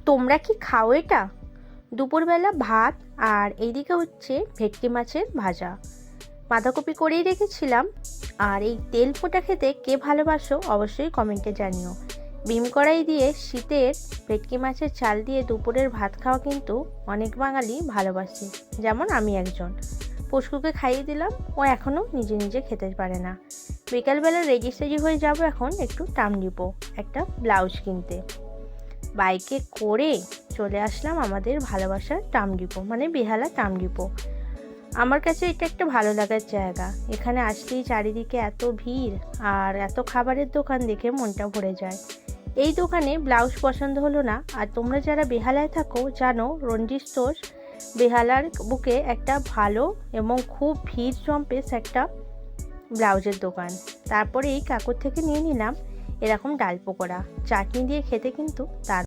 তোমরা কি খাও এটা? দুপুরবেলা ভাত, আর এইদিকে হচ্ছে ভেটকি মাছের ভাজা। বাঁধাকপি করেই রেখেছিলাম। আর এই তেল পোটা খেতে কে ভালোবাসো অবশ্যই কমেন্টে জানিও। বিম কড়াই দিয়ে শীতের ভেটকি মাছের চাল দিয়ে দুপুরের ভাত খাওয়া কিন্তু অনেক বাঙালি ভালোবাসে, যেমন আমি একজন। পুষ্কুকে খাইয়ে দিলাম, ও এখনও নিজে নিজে খেতে পারে না। বিকালবেলা রেডি সেডি হয়ে যাব এখন একটু টামডিপো একটা ব্লাউজ কিনতে। বাইকে করে চলে আসলাম আমাদের ভালোবাসার টামডিপো, মানে বেহালা টামডিপো। আমার কাছে এটা একটা ভালো লাগার জায়গা। এখানে আসলেই চারিদিকে এত ভিড় আর এত খাবারের দোকান দেখে মনটা ভরে যায়। এই দোকানে ব্লাউজ পছন্দ হলো না। আর তোমরা যারা বেহালায় থাকো জানো, রঞ্জি স্টোর্স বেহালার বুকে একটা ভালো এবং খুব ভিড় জম্পেস একটা ব্লাউজের দোকান। তারপরে এই কাকুর থেকে নিয়ে নিলাম এরকম ডাল পকোড়া, চাটনি দিয়ে খেতে কিন্তু তার